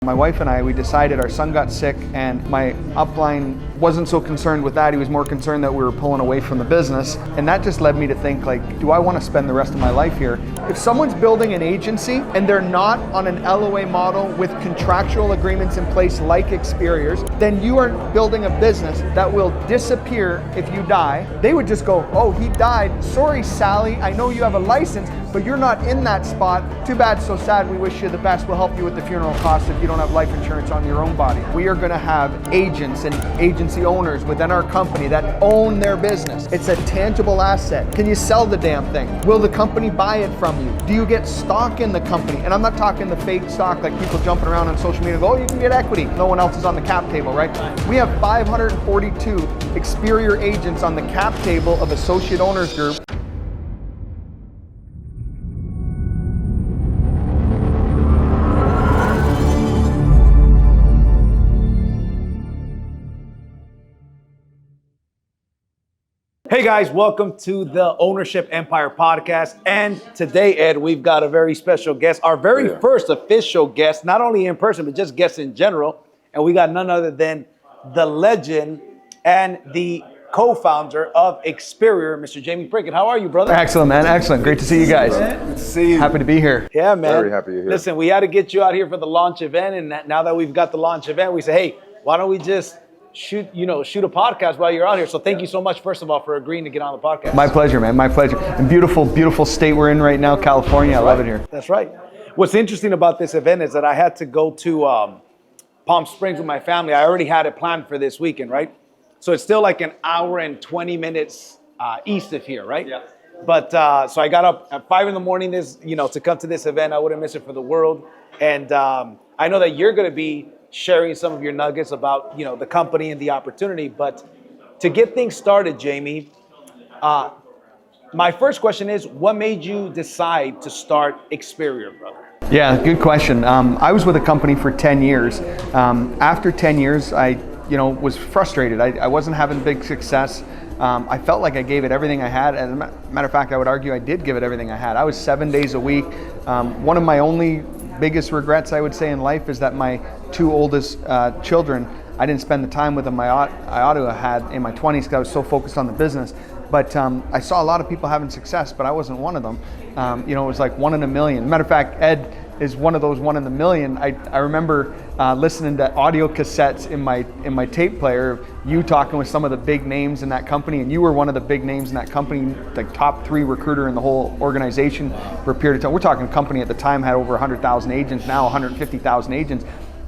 My wife and I, we decided our son got sick and my upline wasn't so concerned with that. He was more concerned that we were pulling away from the business. And that just led me to think, like, do I want to spend the rest of my life here? If someone's building an agency and they're not on an LOA model with contractual agreements in place like Experior's, then you are building a business that will disappear if you die. They would just go, oh, he died. Sorry, Sally, I know you have a license, but you're not in that spot. Too bad, so sad. We wish you the best. We'll help you with the funeral costs if you don't have life insurance on your own body. We are going to have agents and agency owners within our company that own their business. It's a tangible asset. Can you sell the damn thing? Will the company buy it from you? Do you get stock in the company? And I'm not talking the fake stock like people jumping around on social media and go, oh, you can get equity. No one else is on the cap table, right? We have 542 Experior agents on the cap table of Associate Owners Group. Hey guys, welcome to the Ownership Empire podcast. And today, Ed, we've got a very special guest, our very first official guest, not only in person, but just guests in general. And we got none other than the legend and the co-founder of Experior, Mr. Jamie Prickett. How are you, brother? Excellent, man. Excellent. Great to see you guys. Good to see you. Happy to be here. Yeah, man. Very happy you're here. Listen, we had to get you out here for the launch event. And now that we've got the launch event, we say, hey, why don't we just shoot a podcast while you're out here. So thank you so much, first of all, for agreeing to get on the podcast. My pleasure, man. My pleasure. And beautiful, beautiful state we're in right now, California. I love it here. That's right. What's interesting about this event is that I had to go to Palm Springs with my family. I already had it planned for this weekend, right? So it's still like an hour and 20 minutes east of here, right? Yeah. But so I got up at 5 in the morning to come to this event. I wouldn't miss it for the world. And I know that you're going to be sharing some of your nuggets about, the company and the opportunity. But to get things started, Jamie, my first question is, what made you decide to start Experior, brother? Yeah, good question. I was with a company for 10 years. After 10 years, I was frustrated. I wasn't having big success. I felt like I gave it everything I had. As a matter of fact, I would argue I did give it everything I had. I was 7 days a week. One of my only biggest regrets, I would say, in life is that my two oldest children, I didn't spend the time with them I ought to have had in my 20s because I was so focused on the business. But I saw a lot of people having success, but I wasn't one of them. It was like 1 in a million. Matter of fact, Ed is one of those 1 in a million. I remember listening to audio cassettes in my tape player of you talking with some of the big names in that company, and you were one of the big names in that company, like top 3 recruiter in the whole organization for a period of time. We're talking a company at the time had over 100,000 agents, now 150,000 agents,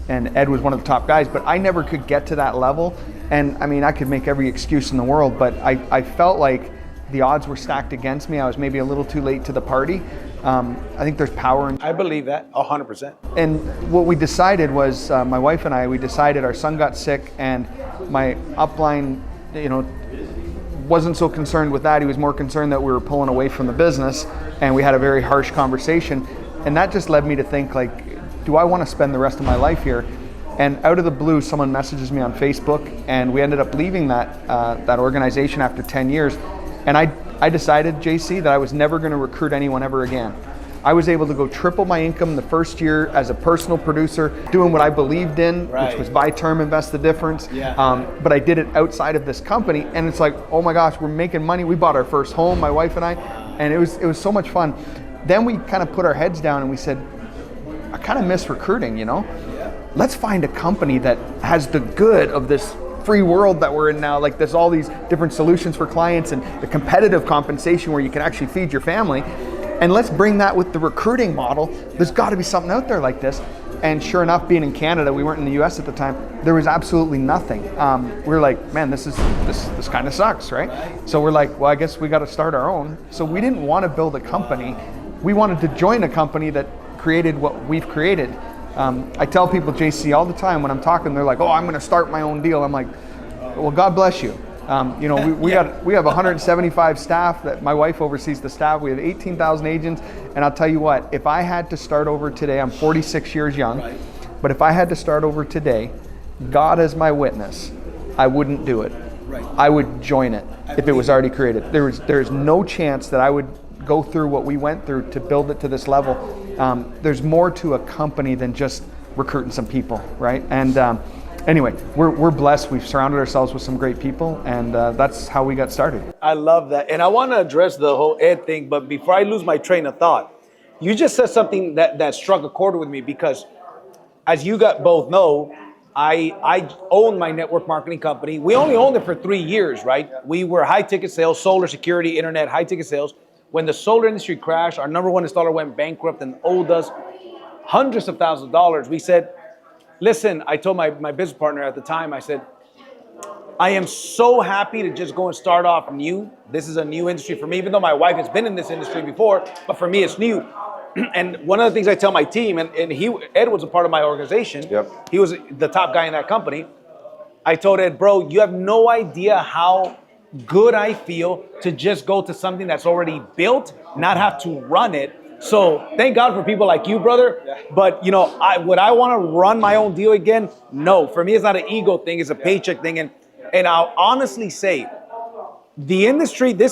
and Ed was one of the top guys, but I never could get to that level. And I mean, I could make every excuse in the world, but I felt like the odds were stacked against me. I was maybe a little too late to the party. I think there's power in. I believe that 100%. And what we decided was, my wife and I, we decided our son got sick, and my upline, wasn't so concerned with that. He was more concerned that we were pulling away from the business, and we had a very harsh conversation. And that just led me to think, like, do I want to spend the rest of my life here? And out of the blue, someone messages me on Facebook, and we ended up leaving that organization after 10 years. And I decided, JC, that I was never going to recruit anyone ever again. I was able to go triple my income the first year as a personal producer, doing what I believed in, which was buy term, invest the difference. Yeah. But I did it outside of this company, and it's like, oh my gosh, we're making money. We bought our first home, my wife and I, and it was so much fun. Then we kind of put our heads down and we said, I kind of miss recruiting, Let's find a company that has the good of this free world that we're in now. Like, there's all these different solutions for clients and the competitive compensation where you can actually feed your family. And let's bring that with the recruiting model. There's got to be something out there like this. And sure enough, being in Canada, we weren't in the US at the time, there was absolutely nothing. We were like, man, this kind of sucks, right? So we're like, well, I guess we got to start our own. So we didn't want to build a company. We wanted to join a company that created what we've created. I tell people, JC, all the time when I'm talking, they're like, oh, I'm going to start my own deal. I'm like, well, God bless you. We have 175 staff that my wife oversees the staff. We have 18,000 agents. And I'll tell you what, if I had to start over today, I'm 46 years young, but if I had to start over today, God is my witness, I wouldn't do it. I would join it if it was already created. There's no chance that I would go through what we went through to build it to this level. There's more to a company than just recruiting some people, right? And anyway, we're blessed. We've surrounded ourselves with some great people, and that's how we got started. I love that. And I want to address the whole Ed thing, but before I lose my train of thought, you just said something that struck a chord with me, because as you both know, I own my network marketing company. We only owned it for 3 years, right? We were high ticket sales, solar, security, internet, high ticket sales. When the solar industry crashed, our number one installer went bankrupt and owed us hundreds of thousands of dollars. We said, listen, I told my business partner at the time, I said, I am so happy to just go and start off new. This is a new industry for me, even though my wife has been in this industry before, but for me it's new. And one of the things I tell my team, and Ed was a part of my organization. Yep. He was the top guy in that company. I told Ed, bro, you have no idea how good I feel to just go to something that's already built, not have to run it. So thank God for people like you, brother. But would I want to run my own deal again? No. For me, it's not an ego thing. It's a paycheck thing. And I'll honestly say, this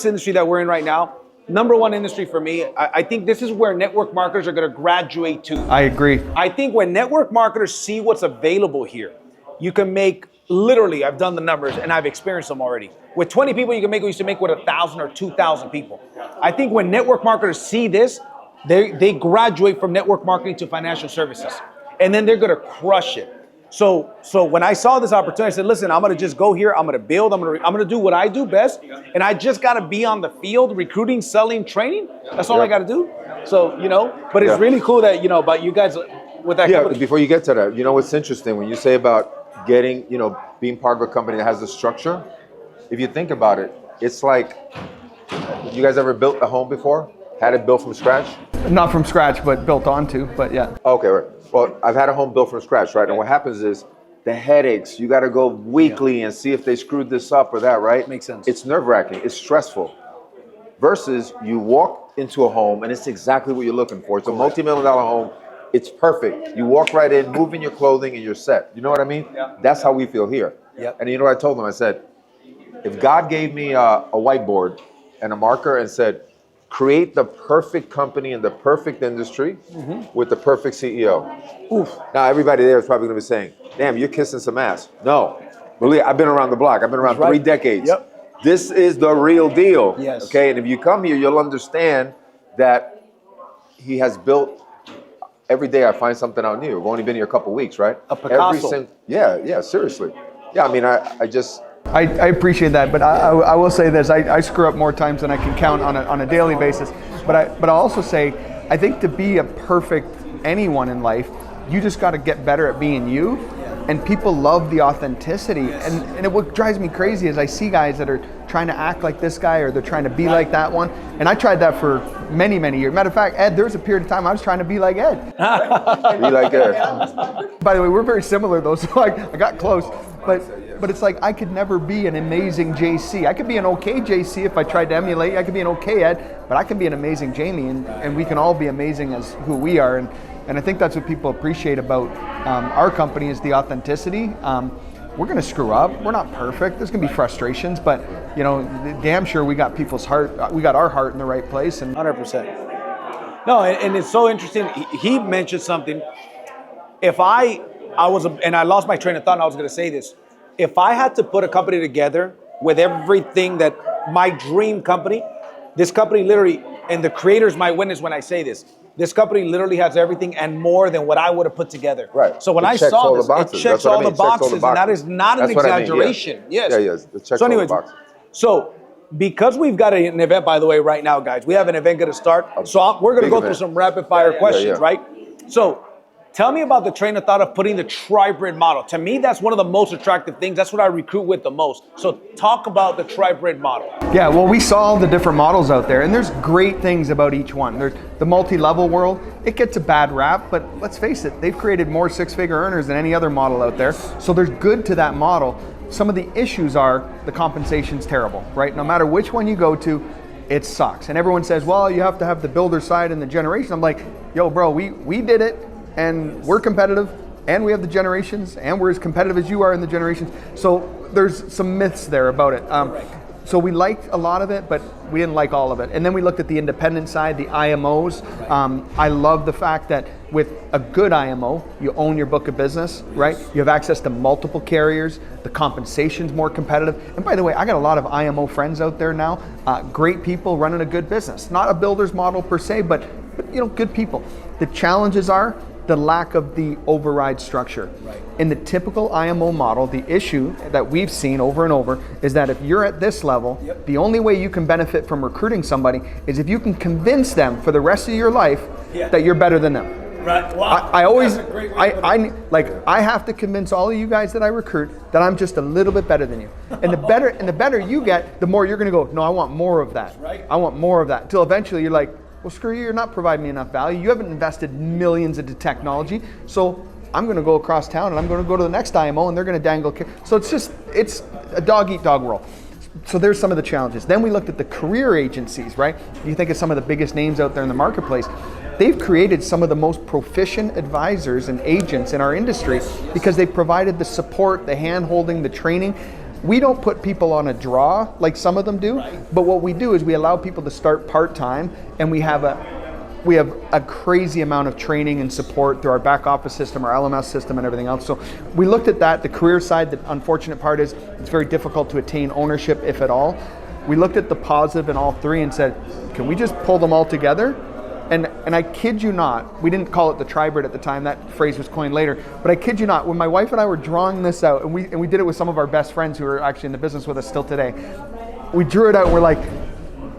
industry that we're in right now, number one industry for me, I think this is where network marketers are going to graduate to. I agree. I think when network marketers see what's available here, you can make, literally, I've done the numbers and I've experienced them already. With 20 people, you can make what you used to make with 1,000 or 2,000 people. I think when network marketers see this, they graduate from network marketing to financial services, and then they're going to crush it. So when I saw this opportunity, I said, listen, I'm going to just go here. I'm going to build. I'm going to do what I do best. And I just got to be on the field, recruiting, selling, training. That's all I got to do. So, but it's really cool that, about you guys with that company. Before you get to that, what's interesting when you say about getting, being part of a company that has a structure, if you think about it, it's like, you guys ever built a home before? Had it built from scratch? Not from scratch, but built onto, but yeah. Okay, right. Well, I've had a home built from scratch, right? And what happens is the headaches, you got to go weekly and see if they screwed this up or that, right? Makes sense. It's nerve-wracking. It's stressful. Versus you walk into a home and it's exactly what you're looking for. It's a multi-million-dollar home. It's perfect. You walk right in, move in your clothing, and you're set. You know what I mean? Yeah. That's how we feel here. Yep. And you know what I told them? I said, if God gave me a whiteboard and a marker and said, create the perfect company in the perfect industry with the perfect CEO. Oof. Now, everybody there is probably going to be saying, damn, you're kissing some ass. No. Believe, I've been around the block. I've been around 3 decades. Yep. This is the real deal. Yes. Okay, and if you come here, you'll understand that he has built, every day I find something out new. We've only been here a couple weeks, right? A Picasso. Yeah, seriously. Yeah, I mean, I appreciate that, but I will say this: I screw up more times than I can count on a daily basis. But I'll also say, I think to be a perfect anyone in life, you just got to get better at being you. And people love the authenticity. And what drives me crazy is I see guys that are trying to act like this guy, or they're trying to be like that one. And I tried that for many, many years. Matter of fact, Ed, there was a period of time I was trying to be like Ed. be like Ed. By the way, we're very similar though, so I got close. But it's like I could never be an amazing JC. I could be an okay JC if I tried to emulate. I could be an okay Ed, but I can be an amazing Jamie, and we can all be amazing as who we are. And I think that's what people appreciate about our company is the authenticity. We're going to screw up. We're not perfect. There's going to be frustrations, but damn sure we got people's heart. We got our heart in the right place. And 100%. No, and it's so interesting. He mentioned something. If I lost my train of thought, and I was going to say this. If I had to put a company together with everything that my dream company, this company literally, and the creators might witness when I say this, this company literally has everything and more than what I would have put together. Right. So when I saw this, it checks all the boxes, and that is not an exaggeration. Yes. It checks so all the boxes. So because we've got an event, by the way, right now, guys, we have an event going to start. So we're going to go through some rapid fire questions, right? So tell me about the train of thought of putting the tribrid model. To me, that's one of the most attractive things. That's what I recruit with the most. So talk about the tribrid model. Yeah, well, we saw all the different models out there, and there's great things about each one. There's the multi-level world. It gets a bad rap, but let's face it, they've created more six-figure earners than any other model out there. So there's good to that model. Some of the issues are the compensation's terrible, right? No matter which one you go to, it sucks. And everyone says, well, you have to have the builder side and the generation. I'm like, yo, bro, we did it. And we're competitive, and we have the generations, and we're as competitive as you are in the generations. So there's some myths there about it. So we liked a lot of it, but we didn't like all of it. And then we looked at the independent side, the IMOs. I love the fact that with a good IMO, you own your book of business, right? You have access to multiple carriers. The compensation's more competitive. And by the way, I got a lot of IMO friends out there now. Great people running a good business. Not a builder's model per se, but good people. The challenges are the lack of the override structure. Right. In the typical IMO model, the issue that we've seen over and over is that if you're at this level, the only way you can benefit from recruiting somebody is if you can convince them for the rest of your life that you're better than them. Right. Wow. I always, That's a great way to put it. I have to convince all of you guys that I recruit that I'm just a little bit better than you. And the better you get, the more you're going to go, no, I want more of that. Right. I want more of that. Until eventually you're like, well, screw you, you're not providing me enough value. You haven't invested millions into technology. So I'm going to go across town and I'm going to go to the next IMO and they're going to dangle. So it's a dog eat dog world. So there's some of the challenges. Then we looked at the career agencies, right? You think of some of the biggest names out there in the marketplace. They've created some of the most proficient advisors and agents in our industry because they've provided the support, the hand-holding, the training. We don't put people on a draw like some of them do, but what we do is we allow people to start part-time, and we have a crazy amount of training and support through our back office system, our LMS system, and everything else. So we looked at that. The career side, the unfortunate part is it's very difficult to attain ownership, if at all. We looked at the positive in all three and said, can we just pull them all together? And I kid you not, we didn't call it the tribrid at the time, that phrase was coined later, but I kid you not, when my wife and I were drawing this out, and we did it with some of our best friends who are actually in the business with us still today, we drew it out and we're like,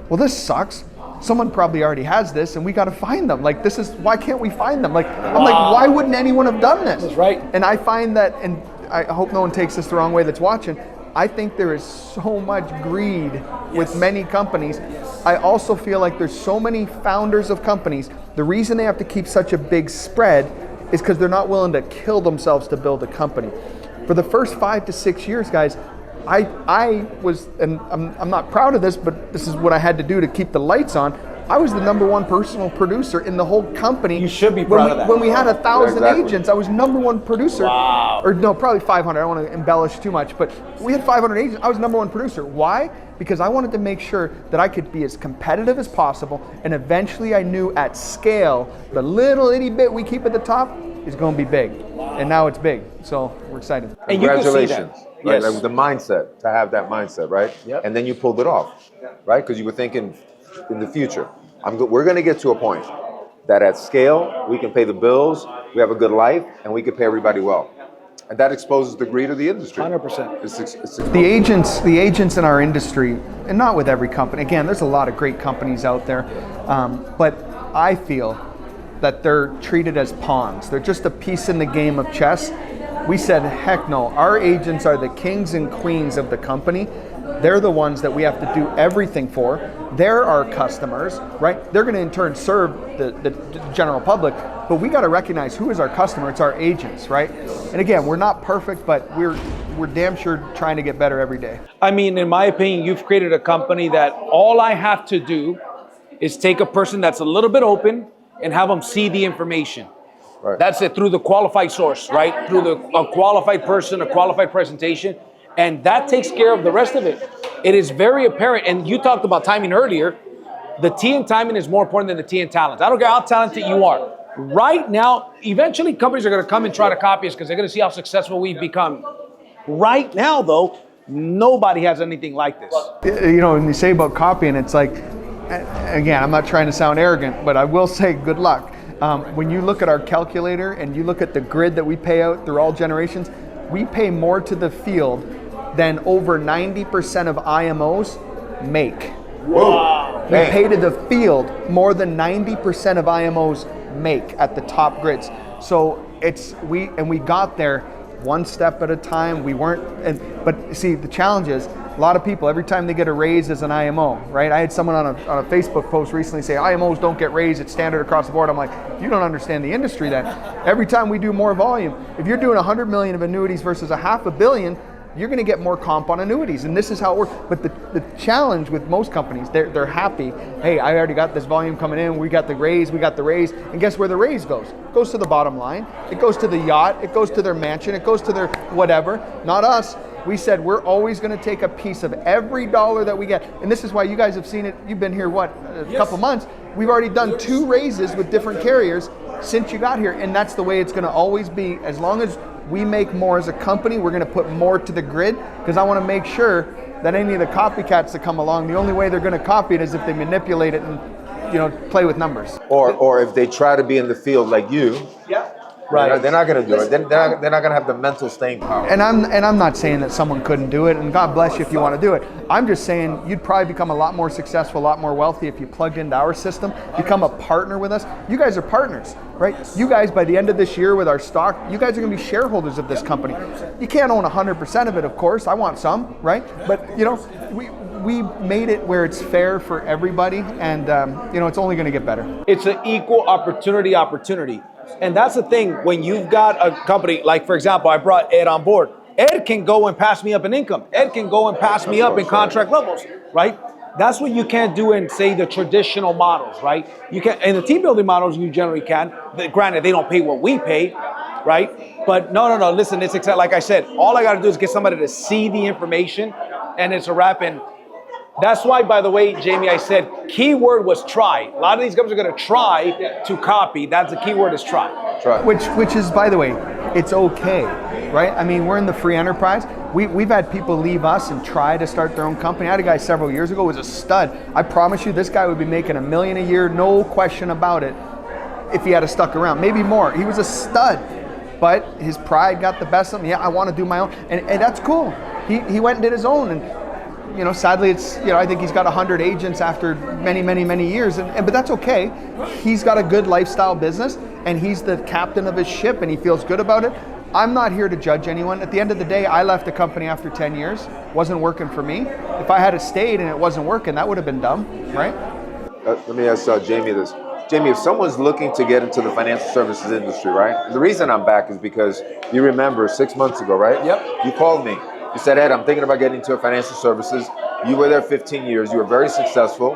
well, this sucks. Someone probably already has this and we got to find them. Like, why can't we find them? Like, I'm like, why wouldn't anyone have done this? That's right. And I find that, and I hope no one takes this the wrong way that's watching, I think there is so much greed with many companies. I also feel like there's so many founders of companies, the reason they have to keep such a big spread is because they're not willing to kill themselves to build a company. For the first 5 to 6 years, guys, I was, and I'm not proud of this, but this is what I had to do to keep the lights on. I was the #1 personal producer in the whole company. You should be proud of that. When we had 1,000 Exactly. agents, I was #1 producer. Wow. Or no, probably 500. I don't want to embellish too much, but we had 500 agents. I was #1 producer. Why? Because I wanted to make sure that I could be as competitive as possible, and eventually I knew at scale, the little itty bit we keep at the top is going to be big. Wow. And now it's big, so we're excited. And you can see Congratulations. that. Right? Yes. Like the mindset, to have that mindset, right? Yep. And then you pulled it off, right? Because you were thinking in the future, we're going to get to a point that at scale, we can pay the bills, we have a good life, and we can pay everybody well. And that exposes the greed of the industry. 100%. It's The agents in our industry, and not with every company, again, there's a lot of great companies out there, but I feel that they're treated as pawns. They're just a piece in the game of chess. We said, heck no, our agents are the kings and queens of the company. They're the ones that we have to do everything for. They're our customers, right? They're going to in turn serve the general public, but we got to recognize who is our customer. It's our agents, right? And again, we're not perfect, but we're damn sure trying to get better every day. I mean, in my opinion, you've created a company that all I have to do is take a person that's a little bit open and have them see the information. Right. That's it, through the qualified source, right? Through a qualified person, a qualified presentation, and that takes care of the rest of it. It is very apparent, and you talked about timing earlier. The T in timing is more important than the T in talent. I don't care how talented you are. Right now, eventually companies are going to come and try to copy us because they're going to see how successful we've become. Right now, though, nobody has anything like this. You know, when you say about copying, it's like, again, I'm not trying to sound arrogant, but I will say good luck. When you look at our calculator and you look at the grid that we pay out through all generations, we pay more to the field than over 90% of IMOs make. Wow. We pay to the field more than 90% of IMOs make at the top grids. So we got there one step at a time. We weren't, but see, the challenge is a lot of people, every time they get a raise as an IMO, right? I had someone on a Facebook post recently say, IMOs don't get raised, it's standard across the board. I'm like, you don't understand the industry then. Every time we do more volume, if you're doing 100 million of annuities versus a $500 million, you're going to get more comp on annuities, and this is how it works. But the challenge with most companies, they're happy. Hey, I already got this volume coming in. We got the raise, and guess where the raise goes? It goes to the bottom line. It goes to the yacht. It goes to their mansion. It goes to their whatever. Not us. We said we're always going to take a piece of every dollar that we get. And this is why you guys have seen it. You've been here, what, a couple months. We've already done 2 raises with different carriers since you got here. And that's the way it's going to always be. As long as we make more as a company, we're going to put more to the grid, because I want to make sure that any of the copycats that come along, the only way they're going to copy it is if they manipulate it and, you know, play with numbers. Or if they try to be in the field like you. Yeah. Right. They're not going to do it. They're not going to have the mental staying power. And I'm not saying that someone couldn't do it, and God bless you if you want to do it. I'm just saying you'd probably become a lot more successful, a lot more wealthy if you plugged into our system, become a partner with us. You guys are partners, right? You guys, by the end of this year with our stock, you guys are going to be shareholders of this company. You can't own 100% of it, of course. I want some, right? But, you know, we made it where it's fair for everybody, and, you know, it's only going to get better. It's an equal opportunity. And that's the thing, when you've got a company, like for example, I brought Ed on board. Ed can go and pass me up in income. Ed can go and pass me up in contract levels, right? That's what you can't do in, say, the traditional models, right? You can, in the team building models, you generally can. Granted, they don't pay what we pay, right? But no, listen, it's exactly like I said, all I got to do is get somebody to see the information, and it's a wrap. And that's why, by the way, Jamie, I said keyword was try. A lot of these companies are going to try to copy. That's the keyword is try. Which is, by the way, it's okay, right? I mean, we're in the free enterprise. We've had people leave us and try to start their own company. I had a guy several years ago who was a stud. I promise you, this guy would be making $1 million a year, no question about it, if he had stuck around. Maybe more. He was a stud, but his pride got the best of him. Yeah, I want to do my own, and that's cool. He went and did his own, and you know, sadly, it's, you know, I think he's got 100 agents after many years, but that's okay. He's got a good lifestyle business, and he's the captain of his ship, and he feels good about it. I'm not here to judge anyone. At the end of the day, I left the company after 10 years. Wasn't working for me. If I had stayed and it wasn't working, that would have been dumb, right? Let me ask Jamie this. Jamie, if someone's looking to get into the financial services industry, right? The reason I'm back is because you remember 6 months ago, right? Yep. You called me. You said, Ed, I'm thinking about getting into financial services. You were there 15 years. You were very successful.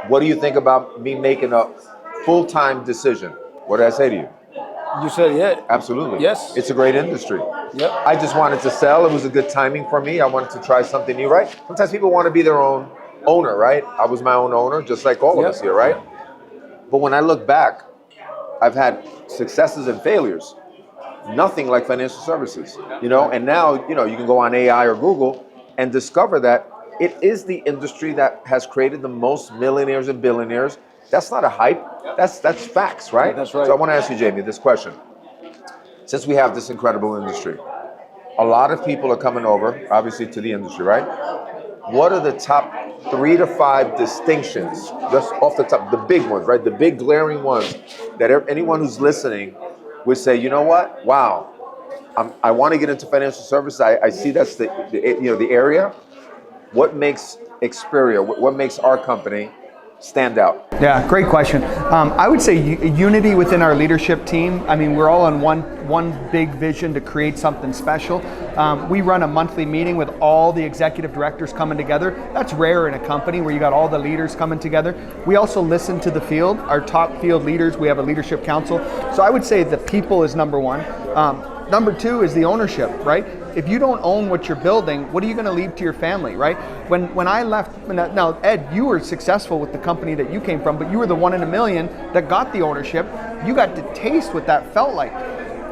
What do you think about me making a full-time decision? What did I say to you? You said, yeah. Absolutely. Yes. It's a great industry. Yep. I just wanted to sell. It was a good timing for me. I wanted to try something new, right? Sometimes people want to be their own owner, right? I was my own owner, just like all of us here, right? But when I look back, I've had successes and failures. Nothing like financial services, you know? And now, you know, you can go on AI or Google and discover that it is the industry that has created the most millionaires and billionaires. That's not a hype. That's facts, right? That's right. So I want to ask you, Jamie, this question. Since we have this incredible industry, a lot of people are coming over, obviously, to the industry, right? What are the top 3 to 5 distinctions, just off the top, the big ones, right? The big glaring ones that anyone who's listening would say, you know what? Wow, I want to get into financial services. I see that's the area. What makes Experior? What makes our company stand out? Yeah, great question. I would say unity within our leadership team. I mean, we're all on one big vision to create something special. We run a monthly meeting with all the executive directors coming together. That's rare in a company where you got all the leaders coming together. We also listen to the field, our top field leaders. We have a leadership council. So I would say the people is number 1. Number 2 is the ownership, right? If you don't own what you're building, what are you going to leave to your family, right? When I left, now Ed, you were successful with the company that you came from, but you were the 1 in a million that got the ownership. You got to taste what that felt like,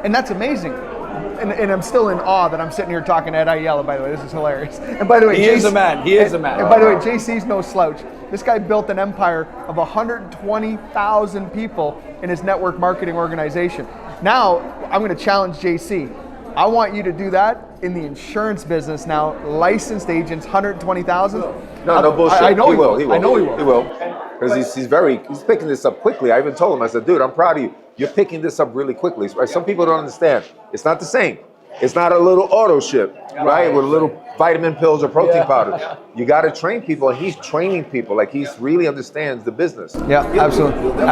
and that's amazing. And I'm still in awe that I'm sitting here talking to Ed Ayala, by the way. This is hilarious. And by the way, he is a man. And by the way, JC's no slouch. This guy built an empire of 120,000 people in his network marketing organization. Now, I'm going to challenge JC. I want you to do that in the insurance business now. Licensed agents, 120,000. No bullshit. I know he will. I know he will. He will. Because he's picking this up quickly. I even told him, I said, dude, I'm proud of you. You're picking this up really quickly. Right? Some people don't understand. It's not the same. It's not a little auto ship, right? With a little vitamin pills or protein powder. You got to train people, and he's training people. Like, he really understands the business. Yeah, absolutely.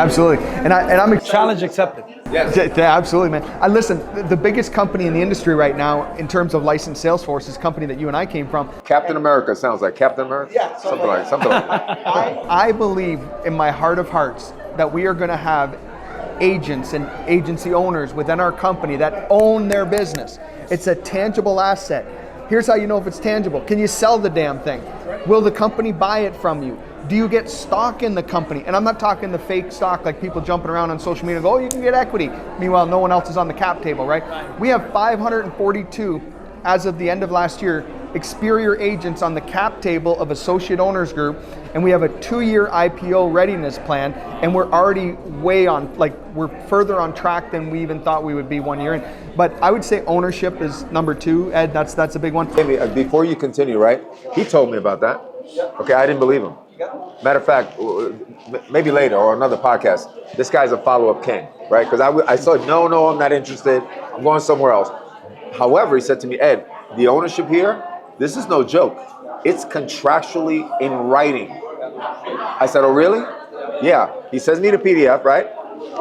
And I'm challenge accepted. Yes. Yeah, absolutely, man. Listen, the biggest company in the industry right now in terms of licensed sales force is a company that you and I came from. Captain America sounds like Captain America. Yeah, something like that. I believe in my heart of hearts that we are going to have agents and agency owners within our company that own their business. It's a tangible asset. Here's how you know if it's tangible. Can you sell the damn thing? Will the company buy it from you? Do you get stock in the company? And I'm not talking the fake stock like people jumping around on social media and go, oh, you can get equity. Meanwhile, no one else is on the cap table, right? We have 542 as of the end of last year, Experior agents on the cap table of Associate Owners Group, and we have a 2-year IPO readiness plan, and we're already way on, like we're further on track than we even thought we would be 1 year in. But I would say ownership is number 2, Ed, that's a big one. Jamie, before you continue, right? He told me about that. Okay, I didn't believe him. Matter of fact, maybe later or another podcast, this guy's a follow-up king, right? Because I said, no, I'm not interested. I'm going somewhere else. However, he said to me, Ed, the ownership here, this is no joke. It's contractually in writing. I said, oh, really? Yeah. He sends me the PDF, right?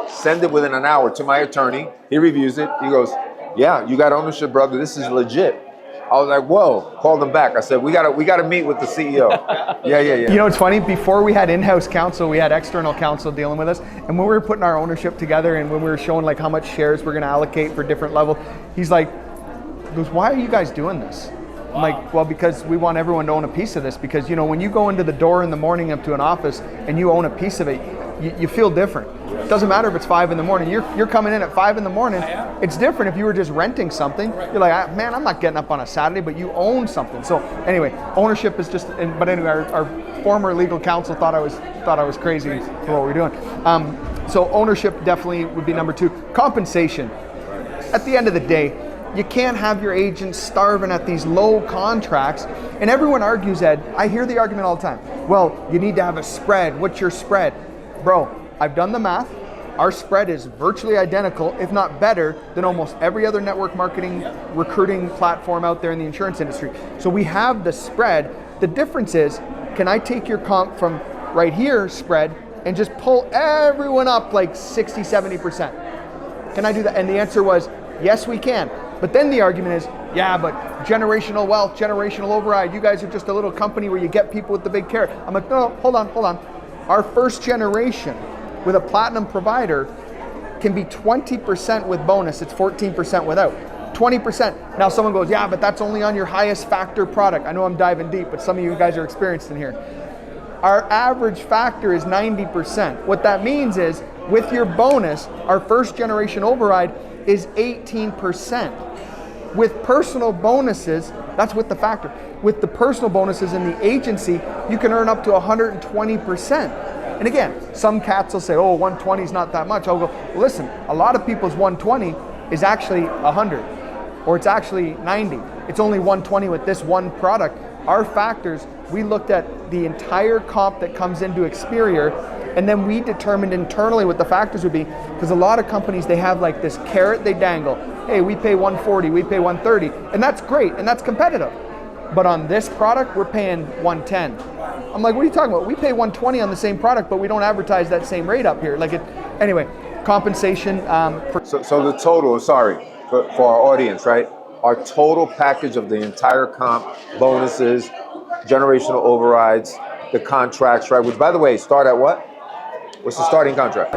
Send it within an hour to my attorney. He reviews it. He goes, yeah, you got ownership, brother. This is legit. I was like, whoa, called him back. I said, we gotta meet with the CEO. Yeah. You know, it's funny, before we had in-house counsel, we had external counsel dealing with us. And when we were putting our ownership together and when we were showing like how much shares we're gonna allocate for different level, he's like, why are you guys doing this? I'm like, well, because we want everyone to own a piece of this, because you know, when you go into the door in the morning up to an office and you own a piece of it, you feel different. It doesn't matter if it's 5 in the morning. You're coming in at 5 in the morning. It's different if you were just renting something. You're like, man, I'm not getting up on a Saturday, but you own something. So anyway, ownership is just. But anyway, our former legal counsel thought I was crazy for what we're doing. So ownership definitely would be number 2. Compensation. At the end of the day, you can't have your agents starving at these low contracts. And everyone argues, Ed, I hear the argument all the time. Well, you need to have a spread. What's your spread? Bro, I've done the math. Our spread is virtually identical, if not better, than almost every other network marketing, recruiting platform out there in the insurance industry. So we have the spread. The difference is, can I take your comp from right here, spread, and just pull everyone up like 60, 70%? Can I do that? And the answer was, yes, we can. But then the argument is, yeah, but generational wealth, generational override, you guys are just a little company where you get people with the big carrot. I'm like, no, hold on. Our first generation with a platinum provider can be 20% with bonus, it's 14% without. 20%. Now someone goes, yeah, but that's only on your highest factor product. I know I'm diving deep, but some of you guys are experienced in here. Our average factor is 90%. What that means is, with your bonus, our first generation override is 18%. With personal bonuses, that's with the factor. With the personal bonuses in the agency, you can earn up to 120%. And again, some cats will say, oh, 120 is not that much. I'll go, well, listen, a lot of people's 120 is actually 100, or it's actually 90. It's only 120 with this one product. Our factors, we looked at the entire comp that comes into Experior, and then we determined internally what the factors would be, because a lot of companies, they have like this carrot they dangle. Hey, we pay 140, we pay 130, and that's great, and that's competitive. But on this product, we're paying 110. I'm like, what are you talking about? We pay 120 on the same product, but we don't advertise that same rate up here. Anyway, compensation. So the total, for our audience, right? Our total package of the entire comp, bonuses, generational overrides, the contracts, right? Which, by the way, start at what? What's the starting contract?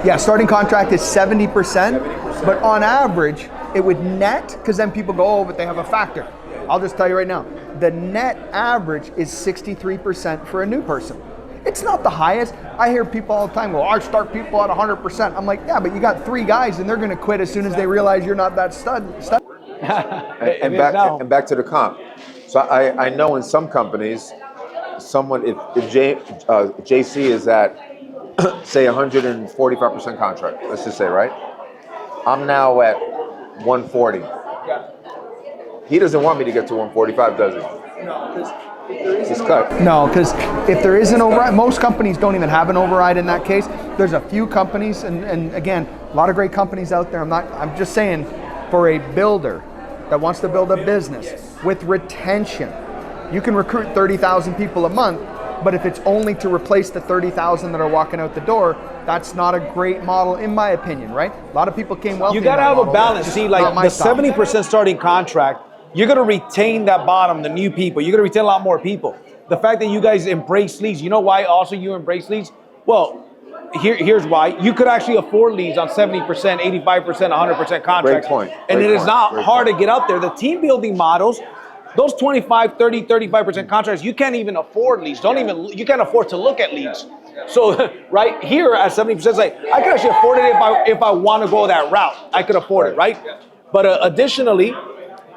Yeah, starting contract is 70%, but on average, it would net, because then people go, oh, but they have a factor. I'll just tell you right now, the net average is 63% for a new person. It's not the highest. I hear people all the time go, I start people at 100%. I'm like, yeah, but you got 3 guys and they're gonna quit as soon as they realize you're not that stud. and back to the comp. So I know in some companies, someone, if JC is at, say, 145% contract, let's just say, right? I'm now at 140. He doesn't want me to get to 145, does he? No, it's cut. No, because if there is an override, most companies don't even have an override in that case. There's a few companies, and again, a lot of great companies out there. I'm just saying, for a builder that wants to build a business with retention, you can recruit 30,000 people a month, but if it's only to replace the 30,000 that are walking out the door, that's not a great model, in my opinion, right? A lot of people came wealthy. You got to have a balance. See, like the 70% starting contract, you're going to retain that bottom, the new people. You're going to retain a lot more people. The fact that you guys embrace leads, you know why also you embrace leads? Well, here's why. You could actually afford leads on 70%, 85%, 100% contracts. Great point. And Great it is point. not Great hard point. to get up there. The team building models, those 25, 30, 35% contracts, you can't even afford leads. You can't afford to look at leads. So right here at 70%, it's like, I could actually afford it if I want to go that route. I could afford it, right? But additionally,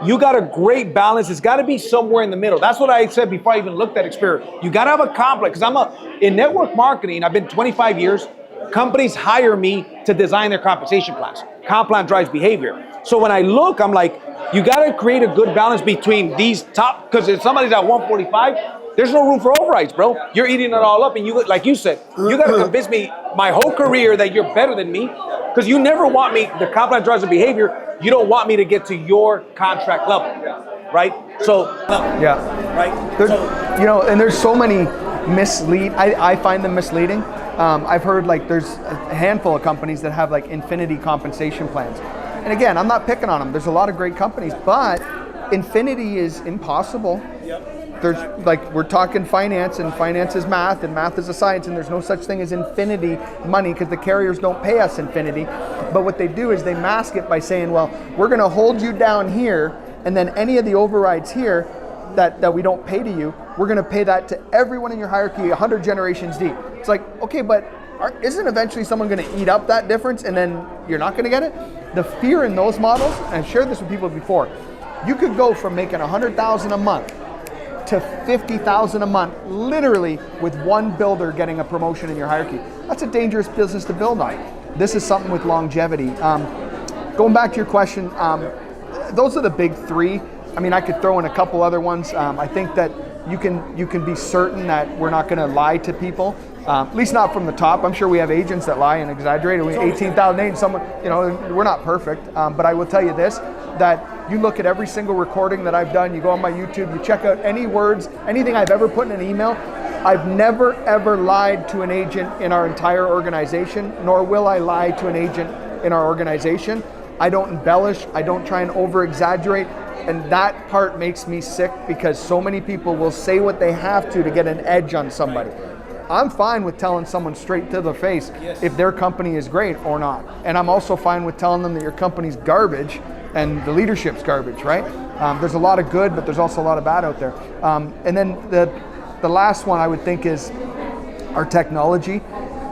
you got a great balance. It's got to be somewhere in the middle. That's what I said before I even looked at Experior. You got to have a complex. Because in network marketing, I've been 25 years. Companies hire me to design their compensation plans. Comp plan drives behavior. So when I look, I'm like, you got to create a good balance between these top, because if somebody's at 145, there's no room for overrides, bro. You're eating it all up, and you, like you said, you got to convince me my whole career that you're better than me, because you never want me, the comp plan drives the behavior, you don't want me to get to your contract level, right? So, Yeah. right? And there's so many I find them misleading. I've heard like there's a handful of companies that have like infinity compensation plans. And again, I'm not picking on them. There's a lot of great companies, but infinity is impossible. There's like, we're talking finance, and finance is math, and math is a science, and there's no such thing as infinity money because the carriers don't pay us infinity. But what they do is they mask it by saying, well, we're going to hold you down here, and then any of the overrides here that we don't pay to you, we're going to pay that to everyone in your hierarchy 100 generations deep. It's like, okay, but isn't eventually someone going to eat up that difference and then you're not going to get it? The fear in those models, and I've shared this with people before, you could go from making $100,000 a month to $50,000 a month, literally with one builder getting a promotion in your hierarchy. That's a dangerous business to build on. This is something with longevity. Going back to your question, those are the big three. I mean, I could throw in a couple other ones. I think that you can be certain that we're not going to lie to people, at least not from the top. I'm sure we have agents that lie and exaggerate. We 18,000 agents, someone, we're not perfect. But I will tell you this, that you look at every single recording that I've done, you go on my YouTube, you check out any words, anything I've ever put in an email. I've never ever lied to an agent in our entire organization, nor will I lie to an agent in our organization. I don't embellish, I don't try and over exaggerate. And that part makes me sick because so many people will say what they have to get an edge on somebody. I'm fine with telling someone straight to the face if their company is great or not. And I'm also fine with telling them that your company's garbage and the leadership's garbage, right? There's a lot of good, but there's also a lot of bad out there. And then the last one I would think is our technology.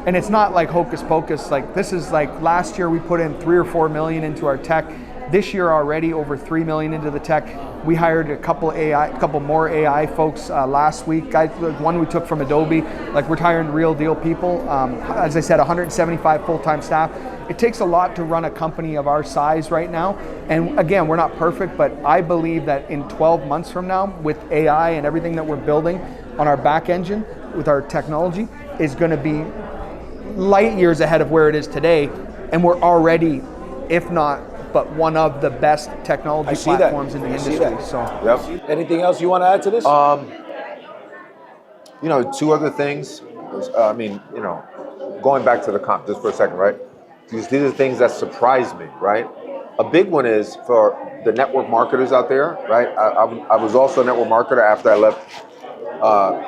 And it's not like hocus pocus. Like this is like last year we put in 3 or 4 million into our tech. This year already over 3 million into the tech. We hired a couple more AI folks last week. One we took from Adobe. Like we're hiring real deal people. As I said, 175 full-time staff. It takes a lot to run a company of our size right now. And again, we're not perfect, but I believe that in 12 months from now, with AI and everything that we're building on our back engine, with our technology, is going to be light years ahead of where it is today. And we're already, if not, but one of the best technology platforms in the industry. So, Anything else you want to add to this? Two other things. Going back to the comp just for a second, right? Because these are things that surprise me, right? A big one is for the network marketers out there, right? I was also a network marketer after I left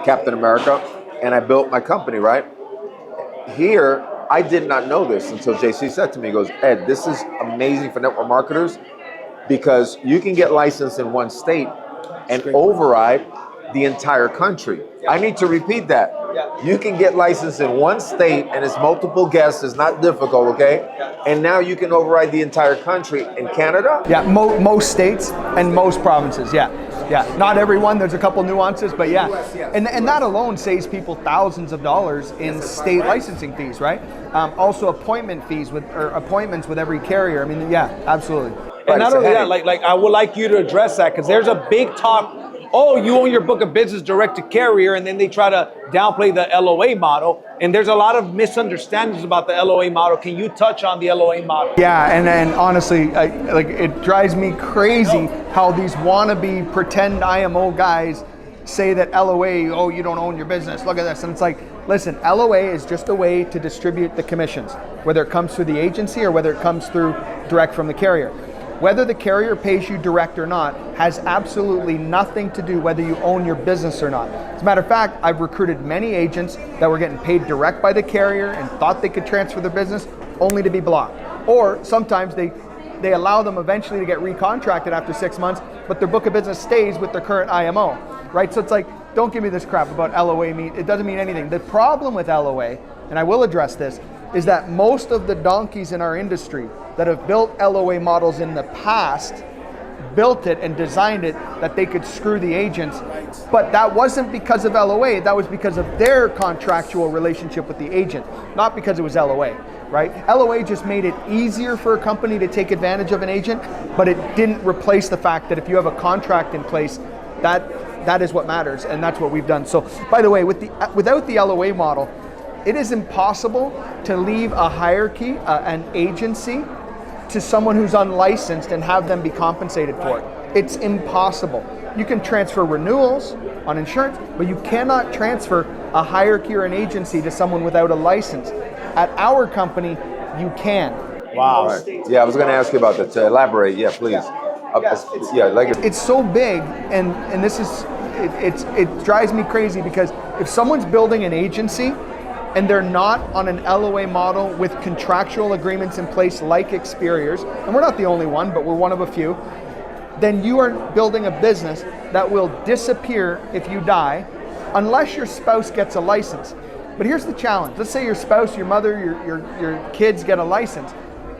Captain America, and I built my company, right? Here, I did not know this until JC said to me, he goes, Ed, this is amazing for network marketers because you can get licensed in one state and override the entire country. I need to repeat that. You can get licensed in one state and it's multiple guests, it's not difficult, okay? And now you can override the entire country. In Canada? Yeah, most states and most provinces, yeah. Not everyone, there's a couple nuances, but yeah. And that alone saves people thousands of dollars in state licensing fees, right? Also appointment fees or appointments with every carrier. I mean, yeah, absolutely. And not only that, like I would like you to address that because there's a big talk. Oh, you own your book of business direct to carrier, and then they try to downplay the LOA model. And there's a lot of misunderstandings about the LOA model. Can you touch on the LOA model? Yeah, and honestly, it drives me crazy how these wannabe pretend IMO guys say that LOA, oh, you don't own your business. Look at this. And it's like, listen, LOA is just a way to distribute the commissions, whether it comes through the agency or whether it comes through direct from the carrier. Whether the carrier pays you direct or not has absolutely nothing to do whether you own your business or not. As a matter of fact, I've recruited many agents that were getting paid direct by the carrier and thought they could transfer their business only to be blocked. Or sometimes they allow them eventually to get recontracted after 6 months, but their book of business stays with their current IMO, right? So it's like, don't give me this crap about LOA mean. It doesn't mean anything. The problem with LOA, and I will address this, is that most of the donkeys in our industry that have built LOA models in the past built it and designed it that they could screw the agents. But that wasn't because of LOA, that was because of their contractual relationship with the agent, not because it was LOA, right? LOA just made it easier for a company to take advantage of an agent, but it didn't replace the fact that if you have a contract in place, that is what matters, and that's what we've done. So, by the way, without the LOA model, it is impossible to leave a hierarchy, an agency, to someone who's unlicensed and have them be compensated for it. It's impossible. You can transfer renewals on insurance, but you cannot transfer a hierarchy or an agency to someone without a license. At our company, you can. Wow. Right. Yeah, I was going to ask you about that. Elaborate, yeah, please. It's so big, and this is, it drives me crazy because if someone's building an agency and they're not on an LOA model with contractual agreements in place like Experior's, and we're not the only one, but we're one of a few, then you are building a business that will disappear if you die unless your spouse gets a license. But here's the challenge. Let's say your spouse, your mother, your kids get a license.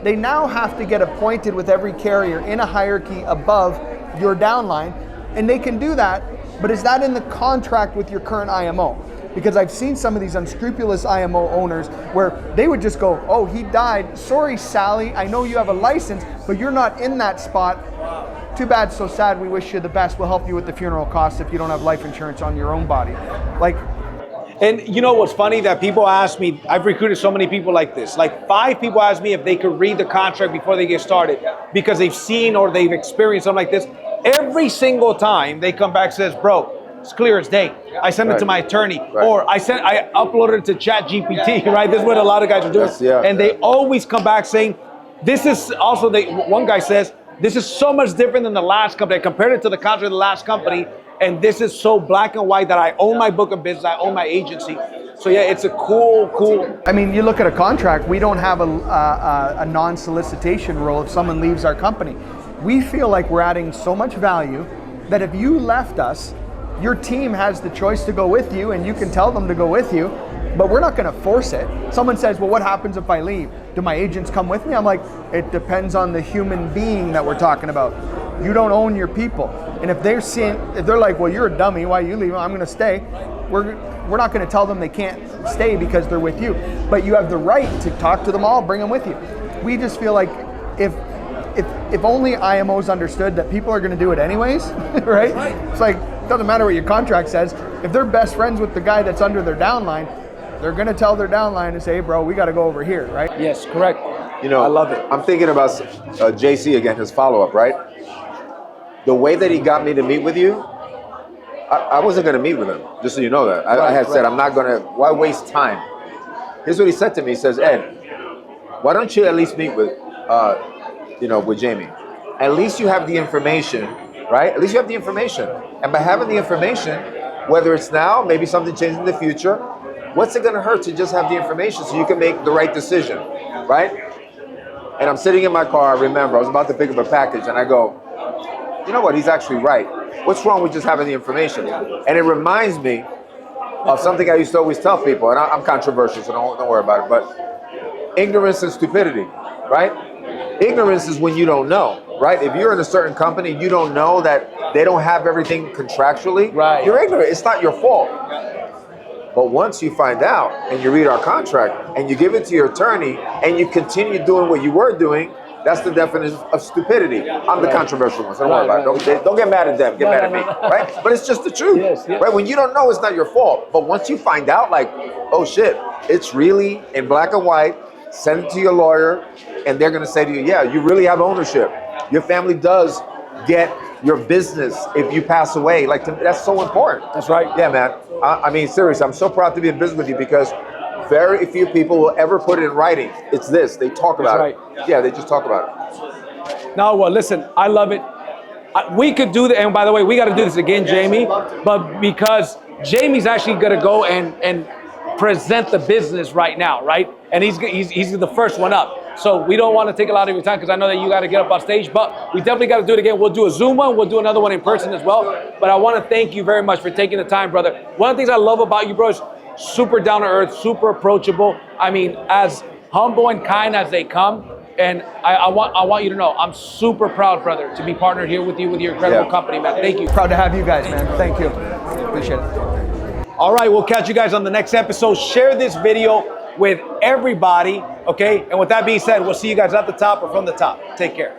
They now have to get appointed with every carrier in a hierarchy above your downline, and they can do that, but is that in the contract with your current IMO? Because I've seen some of these unscrupulous IMO owners where they would just go, oh, he died. Sorry, Sally, I know you have a license, but you're not in that spot. Too bad, so sad. We wish you the best. We'll help you with the funeral costs if you don't have life insurance on your own body. And you know what's funny? That people ask me, I've recruited so many people like this. Like 5 people ask me if they could read the contract before they get started because they've seen or they've experienced something like this. Every single time they come back and says, bro, it's clear as day. I sent it to my attorney, or I uploaded it to Chat GPT, right? This is what a lot of guys are doing. And they always come back saying, this is also, one guy says, this is so much different than the last company. I compared it to the contract of the last company, and this is so black and white that I own my book of business, I own my agency. So yeah, it's a cool. I mean, you look at a contract, we don't have a non-solicitation rule if someone leaves our company. We feel like we're adding so much value that if you left us, your team has the choice to go with you, and you can tell them to go with you, but we're not going to force it. Someone says, well, what happens if I leave? Do my agents come with me? I'm like, it depends on the human being that we're talking about. You don't own your people. And if they're like, well, you're a dummy, why are you leaving? I'm going to stay. We're not going to tell them they can't stay because they're with you. But you have the right to talk to them all, bring them with you. We just feel like if only IMOs understood that people are going to do it anyways, right? It's like, it doesn't matter what your contract says. If they're best friends with the guy that's under their downline, they're going to tell their downline and say, hey, bro, we got to go over here, right? Yes, correct. You know, I love it. I'm thinking about JC again, his follow-up, right? The way that he got me to meet with you, I wasn't going to meet with him, just so you know that. I had said, I'm not going to, why waste time? Here's what he said to me. He says, Ed, why don't you at least meet with Jamie? At least you have the information, right? At least you have the information. And by having the information, whether it's now, maybe something changes in the future, what's it going to hurt to just have the information so you can make the right decision, right? And I'm sitting in my car, I remember, I was about to pick up a package, and I go, you know what, he's actually right. What's wrong with just having the information? And it reminds me of something I used to always tell people, and I'm controversial, so don't worry about it, but ignorance and stupidity, right? Ignorance is when you don't know, right? If you're in a certain company, you don't know that they don't have everything contractually, right? You're ignorant. It's not your fault. But once you find out and you read our contract and you give it to your attorney and you continue doing what you were doing, that's the definition of stupidity. I'm the controversial one, so don't worry about it. Don't get mad at them, get mad at me, right? But it's just the truth, right? When you don't know, it's not your fault. But once you find out, like, oh shit, it's really in black and white, send it to your lawyer, and they're gonna say to you, yeah, you really have ownership. Your family does get your business if you pass away. Like, that's so important. That's right. Yeah, man. I mean, seriously, I'm so proud to be in business with you because very few people will ever put it in writing. It's this. They talk about it. Yeah, they just talk about it. No, well, listen, I love it. We could do that, and by the way, we got to do this again, Jamie. But because Jamie's actually going to go and present the business right now, right? And he's the first one up. So we don't want to take a lot of your time because I know that you got to get up on stage. But we definitely got to do it again. We'll do a Zoom one. We'll do another one in person as well. But I want to thank you very much for taking the time, brother. One of the things I love about you, bro, is super down to earth, super approachable. I mean, as humble and kind as they come. And I want you to know, I'm super proud, brother, to be partnered here with you with your incredible company, man. Thank you. Proud to have you guys, man. Thank you. Appreciate it. All right, we'll catch you guys on the next episode. Share this video with everybody, okay? And with that being said, we'll see you guys at the top or from the top. Take care.